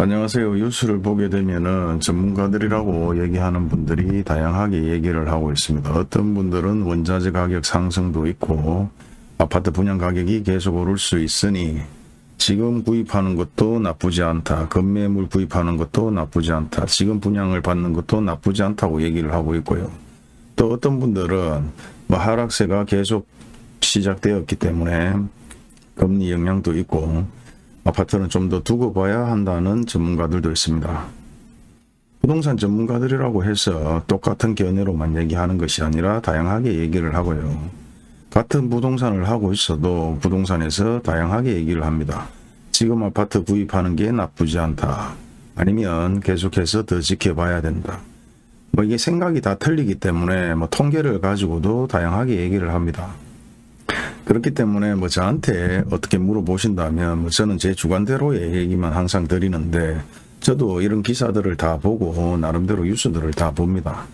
안녕하세요. 뉴스를 보게 되면은 전문가들이라고 얘기하는 분들이 다양하게 얘기를 하고 있습니다. 어떤 분들은 원자재 가격 상승도 있고 아파트 분양 가격이 계속 오를 수 있으니 지금 구입하는 것도 나쁘지 않다. 급매물 구입하는 것도 나쁘지 않다. 지금 분양을 받는 것도 나쁘지 않다고 얘기를 하고 있고요. 또 어떤 분들은 하락세가 계속 시작되었기 때문에 금리 영향도 있고 아파트는 좀 더 두고 봐야 한다는 전문가들도 있습니다. 부동산 전문가들이라고 해서 똑같은 견해로만 얘기하는 것이 아니라 다양하게 얘기를 하고요. 같은 부동산을 하고 있어도 부동산에서 다양하게 얘기를 합니다. 지금 아파트 구입하는 게 나쁘지 않다. 아니면 계속해서 더 지켜봐야 된다. 이게 생각이 다 틀리기 때문에 통계를 가지고도 다양하게 얘기를 합니다. 그렇기 때문에 저한테 어떻게 물어보신다면 저는 제 주관대로의 얘기만 항상 드리는데 저도 이런 기사들을 다 보고 나름대로 뉴스들을 다 봅니다.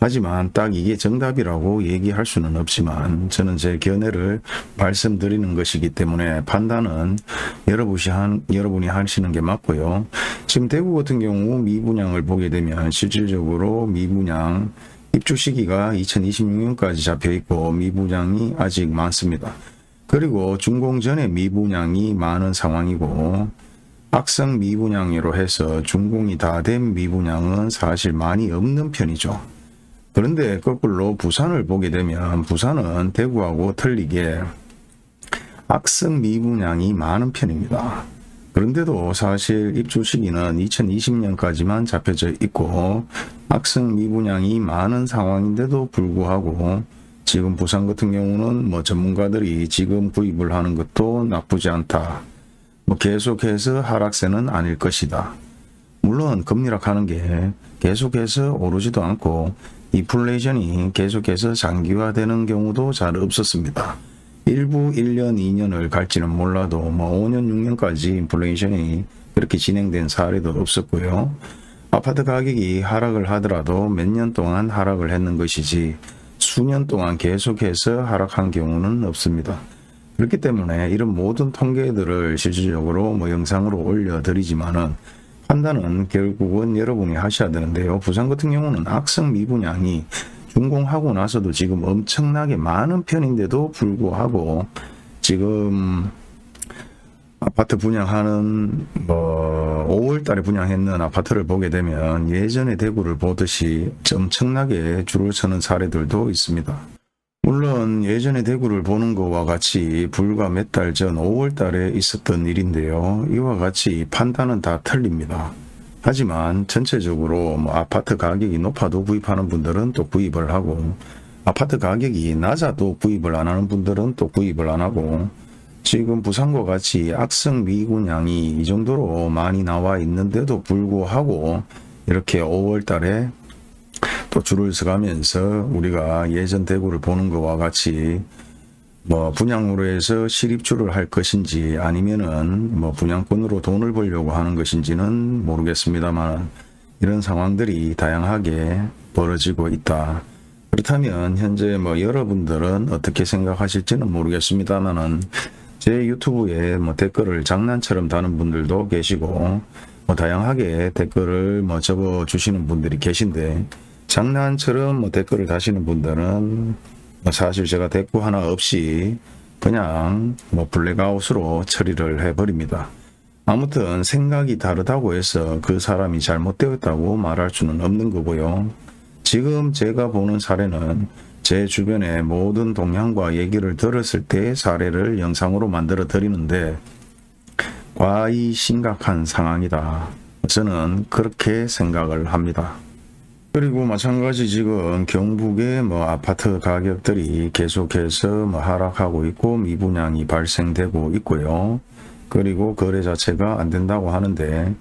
하지만 딱 이게 정답이라고 얘기할 수는 없지만 저는 제 견해를 말씀드리는 것이기 때문에 판단은 여러분이 하시는 게 맞고요. 지금 대구 같은 경우 미분양을 보게 되면 실질적으로 미분양 입주 시기가 2026년까지 잡혀 있고 미분양이 아직 많습니다. 그리고 준공 전에 미분양이 많은 상황이고 악성 미분양으로 해서 준공이 다 된 미분양은 사실 많이 없는 편이죠. 그런데 거꾸로 부산을 보게 되면 부산은 대구하고 틀리게 악성 미분양이 많은 편입니다. 그런데도 사실 입주 시기는 2020년까지만 잡혀져 있고 악성 미분양이 많은 상황인데도 불구하고 지금 부산 같은 경우는 전문가들이 지금 구입을 하는 것도 나쁘지 않다. 계속해서 하락세는 아닐 것이다. 물론 금리락 하는 게 계속해서 오르지도 않고 인플레이션이 계속해서 장기화되는 경우도 잘 없었습니다. 일부 1년, 2년을 갈지는 몰라도 5년, 6년까지 인플레이션이 그렇게 진행된 사례도 없었고요. 아파트 가격이 하락을 하더라도 몇 년 동안 하락을 했는 것이지 수년 동안 계속해서 하락한 경우는 없습니다. 그렇기 때문에 이런 모든 통계들을 실질적으로 영상으로 올려드리지만은 판단은 결국은 여러분이 하셔야 되는데요. 부산 같은 경우는 악성 미분양이 준공하고 나서도 지금 엄청나게 많은 편인데도 불구하고 지금 아파트 분양하는 5월 달에 분양했는 아파트를 보게 되면 예전에 대구를 보듯이 엄청나게 줄을 서는 사례들도 있습니다. 물론 예전에 대구를 보는 것과 같이 불과 몇 달 전 5월 달에 있었던 일인데요. 이와 같이 판단은 다 틀립니다. 하지만 전체적으로 아파트 가격이 높아도 구입하는 분들은 또 구입을 하고 아파트 가격이 낮아도 구입을 안 하는 분들은 또 구입을 안 하고 지금 부산과 같이 악성 미분양이 이 정도로 많이 나와 있는데도 불구하고 이렇게 5월 달에 또 줄을 서가면서 우리가 예전 대구를 보는 것과 같이 분양으로 해서 실입주를 할 것인지 아니면은 분양권으로 돈을 벌려고 하는 것인지는 모르겠습니다만 이런 상황들이 다양하게 벌어지고 있다. 그렇다면 현재 여러분들은 어떻게 생각하실지는 모르겠습니다만은 제 유튜브에 댓글을 장난처럼 다는 분들도 계시고 다양하게 댓글을 적어 주시는 분들이 계신데 장난처럼 댓글을 다시는 분들은 사실 제가 대꾸 하나 없이 그냥 블랙아웃으로 처리를 해버립니다. 아무튼 생각이 다르다고 해서 그 사람이 잘못되었다고 말할 수는 없는 거고요. 지금 제가 보는 사례는 제 주변의 모든 동향과 얘기를 들었을 때 사례를 영상으로 만들어 드리는데 과히 심각한 상황이다. 저는 그렇게 생각을 합니다. 그리고 마찬가지 지금 경북의 아파트 가격들이 계속해서 하락하고 있고 미분양이 발생되고 있고요. 그리고 거래 자체가 안 된다고 하는데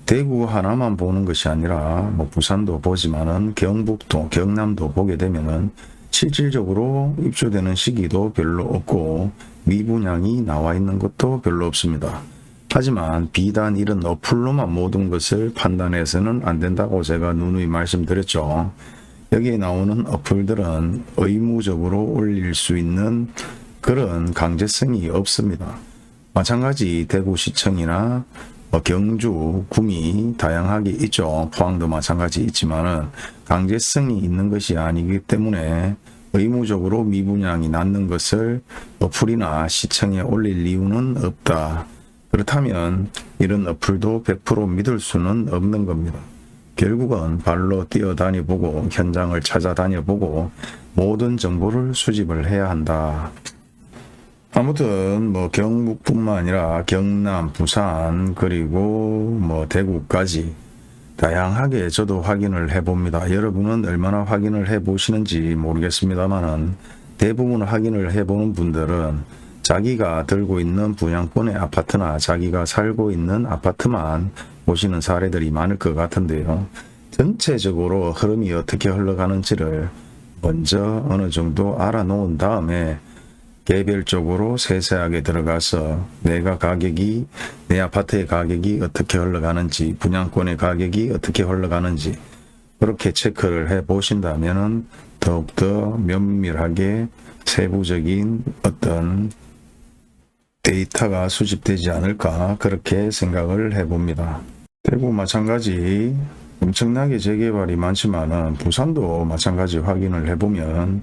대구 하나만 보는 것이 아니라 부산도 보지만은 경북도 경남도 보게 되면은 실질적으로 입주되는 시기도 별로 없고 미분양이 나와 있는 것도 별로 없습니다. 하지만 비단 이런 어플로만 모든 것을 판단해서는 안 된다고 제가 누누이 말씀드렸죠. 여기에 나오는 어플들은 의무적으로 올릴 수 있는 그런 강제성이 없습니다. 마찬가지 대구시청이나 경주, 구미 다양하게 있죠. 포항도 마찬가지 있지만은 강제성이 있는 것이 아니기 때문에 의무적으로 미분양이 낳는 것을 어플이나 시청에 올릴 이유는 없다. 그렇다면 이런 어플도 100% 믿을 수는 없는 겁니다. 결국은 발로 뛰어다녀보고 현장을 찾아다녀보고 모든 정보를 수집을 해야 한다. 아무튼 경북뿐만 아니라 경남, 부산 그리고 대구까지 다양하게 저도 확인을 해봅니다. 여러분은 얼마나 확인을 해보시는지 모르겠습니다만은 대부분 확인을 해보는 분들은 자기가 들고 있는 분양권의 아파트나 자기가 살고 있는 아파트만 보시는 사례들이 많을 것 같은데요. 전체적으로 흐름이 어떻게 흘러가는지를 먼저 어느 정도 알아놓은 다음에 개별적으로 세세하게 들어가서 내 아파트의 가격이 어떻게 흘러가는지, 분양권의 가격이 어떻게 흘러가는지 그렇게 체크를 해 보신다면 더욱더 면밀하게 세부적인 어떤 데이터가 수집되지 않을까 그렇게 생각을 해봅니다. 대구 마찬가지 엄청나게 재개발이 많지만은 부산도 마찬가지 확인을 해보면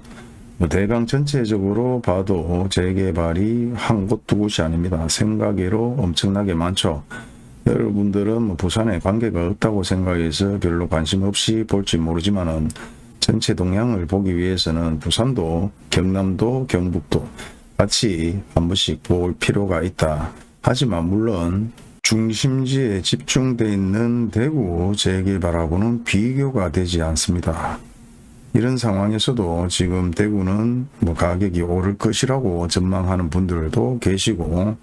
대강 전체적으로 봐도 재개발이 한 곳 두 곳이 아닙니다. 생각외로 엄청나게 많죠. 여러분들은 부산에 관계가 없다고 생각해서 별로 관심 없이 볼지 모르지만은 전체 동향을 보기 위해서는 부산도 경남도 경북도 같이 한 번씩 볼 필요가 있다. 하지만 물론 중심지에 집중되어 있는 대구 재개발하고는 비교가 되지 않습니다. 이런 상황에서도 지금 대구는 가격이 오를 것이라고 전망하는 분들도 계시고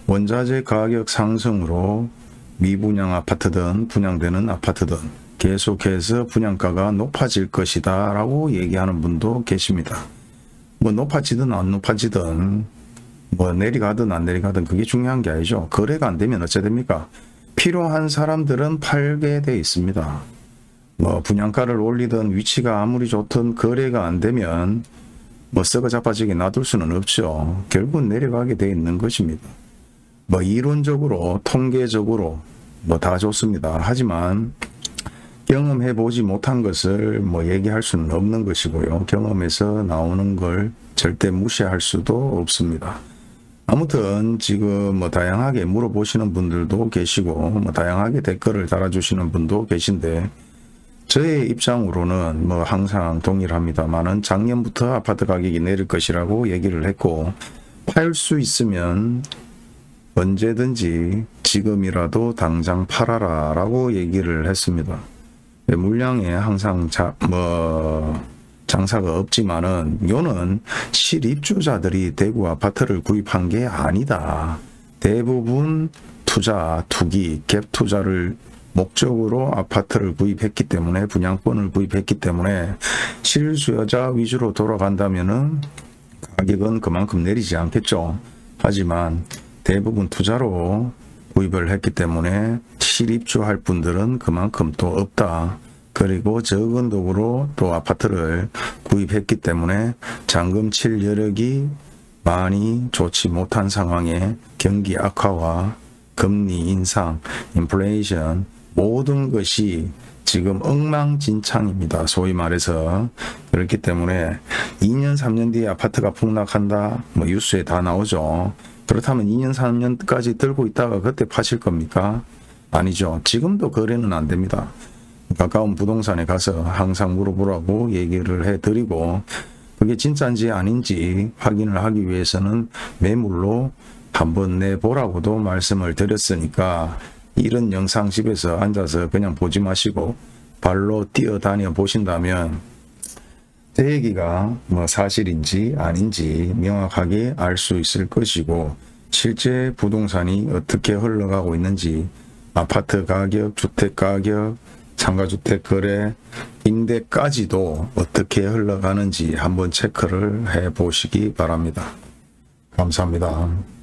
원자재 가격 상승으로 미분양 아파트든 분양되는 아파트든 계속해서 분양가가 높아질 것이다 라고 얘기하는 분도 계십니다. 높아지든 안 높아지든 내려가든 안 내려가든 그게 중요한 게 아니죠. 거래가 안 되면 어째 됩니까? 필요한 사람들은 팔게 돼 있습니다. 분양가를 올리든 위치가 아무리 좋든 거래가 안 되면 썩어 자빠지게 놔둘 수는 없죠. 결국은 내려가게 돼 있는 것입니다. 이론적으로 통계적으로 다 좋습니다. 하지만 경험해 보지 못한 것을 얘기할 수는 없는 것이고요. 경험에서 나오는 걸 절대 무시할 수도 없습니다. 아무튼 지금 다양하게 물어보시는 분들도 계시고 다양하게 댓글을 달아주시는 분도 계신데 저의 입장으로는 항상 동일합니다만은 작년부터 아파트 가격이 내릴 것이라고 얘기를 했고 팔 수 있으면 언제든지 지금이라도 당장 팔아라 라고 얘기를 했습니다. 물량에 항상 장사가 없지만은 요는 실입주자들이 대구 아파트를 구입한 게 아니다. 대부분 투기, 갭 투자를 목적으로 아파트를 구입했기 때문에 분양권을 구입했기 때문에 실수요자 위주로 돌아간다면은 가격은 그만큼 내리지 않겠죠. 하지만 대부분 투자로 구입을 했기 때문에 실입주할 분들은 그만큼 또 없다. 그리고 적은 돈으로 또 아파트를 구입했기 때문에 잔금 칠 여력이 많이 좋지 못한 상황에 경기 악화와 금리 인상, 인플레이션 모든 것이 지금 엉망진창입니다. 소위 말해서. 그렇기 때문에 2년 3년 뒤에 아파트가 폭락한다 뉴스에 다 나오죠. 그렇다면 2년 3년까지 들고 있다가 그때 파실 겁니까? 아니죠. 지금도 거래는 안 됩니다. 가까운 부동산에 가서 항상 물어보라고 얘기를 해드리고 그게 진짜인지 아닌지 확인을 하기 위해서는 매물로 한번 내보라고도 말씀을 드렸으니까 이런 영상 집에서 앉아서 그냥 보지 마시고 발로 뛰어다녀 보신다면 제 얘기가 사실인지 아닌지 명확하게 알 수 있을 것이고 실제 부동산이 어떻게 흘러가고 있는지 아파트 가격, 주택 가격, 상가주택 거래, 임대까지도 어떻게 흘러가는지 한번 체크를 해 보시기 바랍니다. 감사합니다.